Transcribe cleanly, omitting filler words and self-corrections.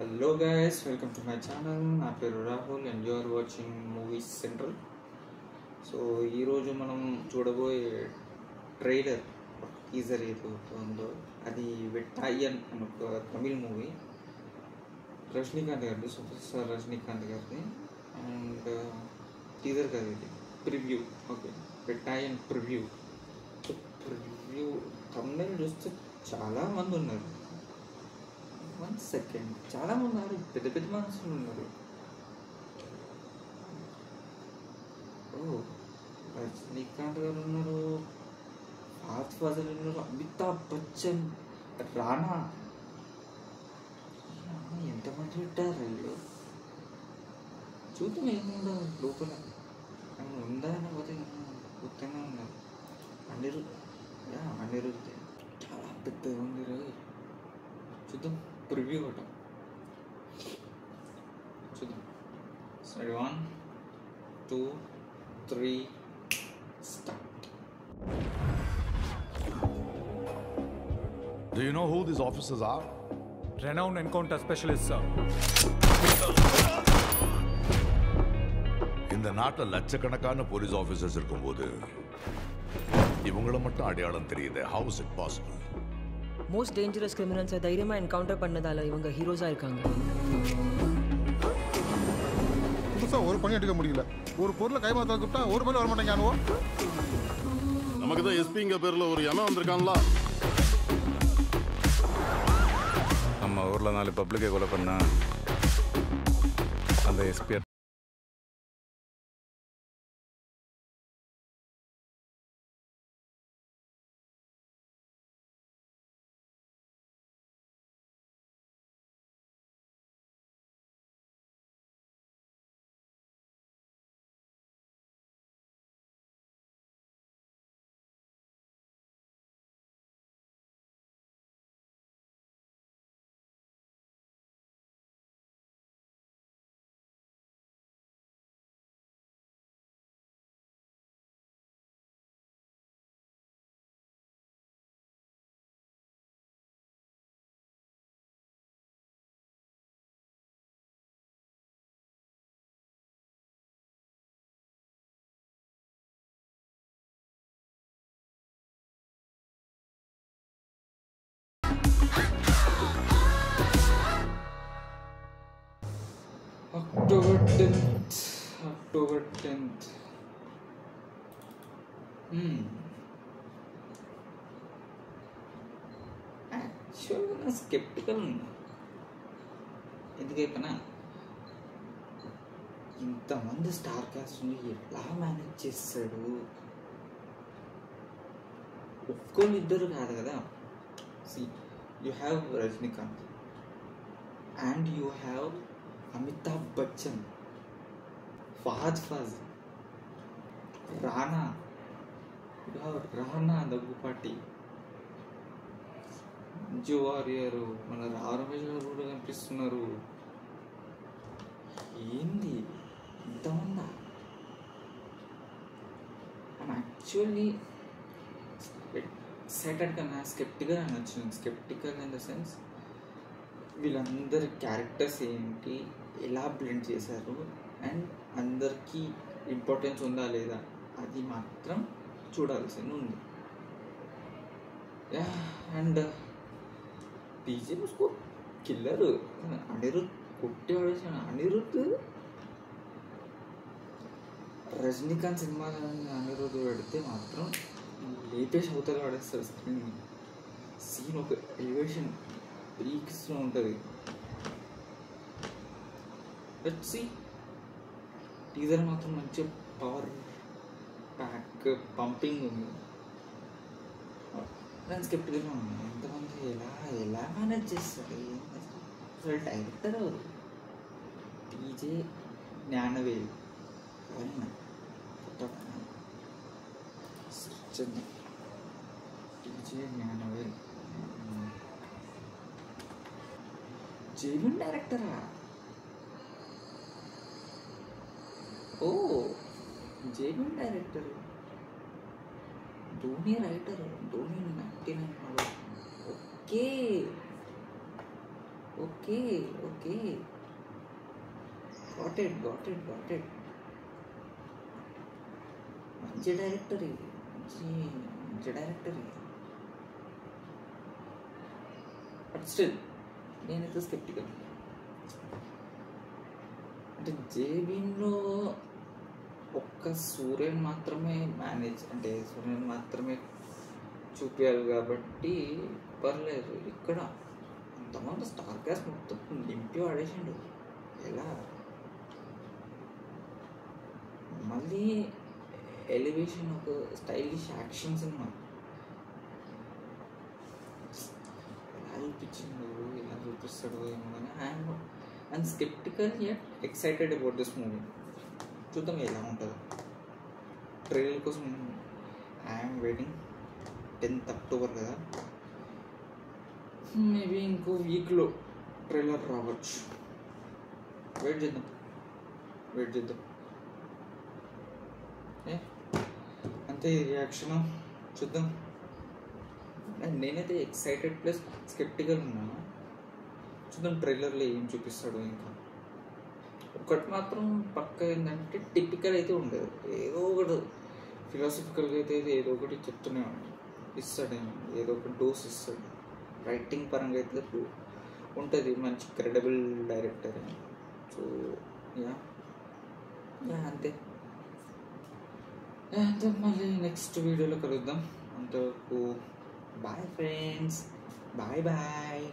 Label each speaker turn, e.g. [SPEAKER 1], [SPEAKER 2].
[SPEAKER 1] Hello guys, welcome to my channel. నా పేరు Rahul and you are watching Movies Central. So ఈరోజు మనం చూడబోయే ట్రైలర్ టీజర్ ఏదైతే ఉందో అది వెట్టాయన్ అని ఒక తమిళ్ మూవీ, రజనీకాంత్ గారిది, సూపర్ స్టార్ రజనీకాంత్ గారిది. అండ్ టీజర్ కాదు, ఇది preview. Okay, Vettaiyan preview. Preview Tamil చూస్తే చాలామంది ఉన్నారు. 1 సెకండ్, చాలామంది ఉన్నారు, పెద్ద పెద్ద మనుషులు ఉన్నారు. ఓ, రజనీకాంత్ గారు ఉన్నారు, ఫహద్ ఫాజిల్ ఉన్నారు, అమితాబ్ బచ్చన్, రానా. ఎంతమంది పెట్టారు వీళ్ళు? చూద్దాం ఏముందో లోపల. ఉందా లేకపోతే గుర్తునే ఉన్నారు. అనిరుద్ధ్ చాలా పెద్దగా ఉంది రోజు. చూద్దాం ప్రివ్యూ ఒకట చూద్దాం. సరే, 1 2 3 start.
[SPEAKER 2] Do you know who these officers are?
[SPEAKER 3] Renowned encounter specialists, sir.
[SPEAKER 2] இந்த நாட்டில் லட்சக்கணக்கான போலீஸ் ஆஃபீஸர்ஸ் இருக்கும்போது இவங்கள மட்டும் அடையாளம் தெரியுது. How is it possible?
[SPEAKER 4] Most dangerous கிரிமினல்ஸை தைரியமாக என்கவுண்டர் பண்ணதால இவங்க ஹீரோஸாக இருக்காங்க.
[SPEAKER 5] புதுசாக ஒரு பணி எடுக்க முடியல. ஒரு பொருளை கைமாற்ற கூப்பிட்டா ஒரு பணி வர மாட்டேங்கானுவோ.
[SPEAKER 6] நமக்கு தான் எஸ்பிங்க பேரில் ஒரு எண்ணம் வந்திருக்காங்களா?
[SPEAKER 7] நம்ம ஊரில் 4 பப்ளிக்கை கொலை பண்ணா அந்த எஸ்பி
[SPEAKER 1] October 10th. యాక్చువల్గా నా స్కెప్టికల్ ఉంది. ఎందుకైపోయినా ఇంతమంది స్టార్ కాస్ట్ని ఎలా మేనేజ్ చేస్తాడు? ఒక్కొక్కరు ఇద్దరు కాదు కదా. See, you have Rajinikanth and you have Amitabh Bachchan, Fahadh Faasil, Rana Daggubati, Manju Warrier, మన రామరాజు గారు కూడా కనిపిస్తున్నారు. ఏంది ఇంతమందా? యాక్చువల్లీ ఎక్సైటెడ్ కన్నా స్కెప్టికల్ అని వచ్చింది. స్కెప్టికల్ ఇన్ ద సెన్స్ వీళ్ళందరి క్యారెక్టర్స్ ఏంటి, ఎలా బ్లెండ్ చేశారు, అండ్ అందరికీ ఇంపార్టెన్స్ ఉందా లేదా అది మాత్రం చూడాల్సింది ఉంది. అండ్ బీజేపీ ఉస్కో కిల్లర్ అనిరుద్ధ్ కొట్టి పడేసాను. అనిరుద్ధ్ రజనీకాంత్ సినిమా అనిరుద్ధ్ పెడితే మాత్రం లేపేసి అవుతుంది, పడేస్తారు స్క్రీన్. సీన్ ఒక ఎలివేషన్ పీక్స్లో ఉంటుంది. Let's see. టీజర్ మాత్రం మంచి పవర్ ప్యాక్ పంపింగ్ ఉంది. నేను స్కెప్టికల్గా ఉన్నాను. ఎంతమంది ఎలా మేనేజ్ చేస్తారు? అసలు డైరెక్టర్ టీజే జ్ఞానవేల్ ఎవరైనా టీజే జ్ఞానవేల్ జైవన్ డైరెక్టరా? ఓ, జైవన్ director, Dhoni writer, Dhoni 99. Okay, okay okay, got it. మంచి డైరెక్టర్ ఇది, మంచి డైరెక్టర్ ఇది. బట్ స్టిల్ నేనైతే స్కెప్టికల్. అంటే జేబీన్లో ఒక్క సూర్యన్ మాత్రమే సూర్యన్ మాత్రమే చూపించాలి కాబట్టి పర్లేదు. ఇక్కడ అంతమంది స్టార్ క్యాస్ట్ మొత్తం నింపి వాడేసిండు. ఎలా మళ్ళీ ఎలివేషన్, ఒక స్టైలిష్ యాక్షన్ సినిమా ఎలా చూపించిండు, ఎలా చూపిస్తాడు ఏమో కానీ I'm sceptical yet excited about this movie. చూద్దాం ఎలా ఉంటుందో. ట్రైలర్ కోసం ఐఎమ్ వెయిటింగ్. 10th అక్టోబర్ కదా, మేబీ ఇంకో వీక్లో ట్రైలర్ రావచ్చు. వెయిట్ చేద్దాం. అంతే రియాక్షన్ చూద్దాం. నేనైతే ఎక్సైటెడ్ ప్లస్ స్కెప్టికల్ ఉన్నాను. చూద్దాం ట్రైలర్లో ఏం చూపిస్తాడు. ఇంకా ఒకటి మాత్రం పక్క ఏంటంటే టిపికల్ అయితే ఉండదు, ఏదో ఒకటి ఫిలాసఫికల్గా అయితే ఏదో ఒకటి చెప్తూనే ఇస్తాడు, ఏదో ఒక డోస్ ఇస్తాడు. రైటింగ్ పరంగా అయితే ఉంటుంది, మంచి క్రెడిబుల్ డైరెక్టర్. సో యా అంతే. మళ్ళీ నెక్స్ట్ వీడియోలో కలుద్దాం. అంతవరకు బాయ్ ఫ్రెండ్స్, బాయ్.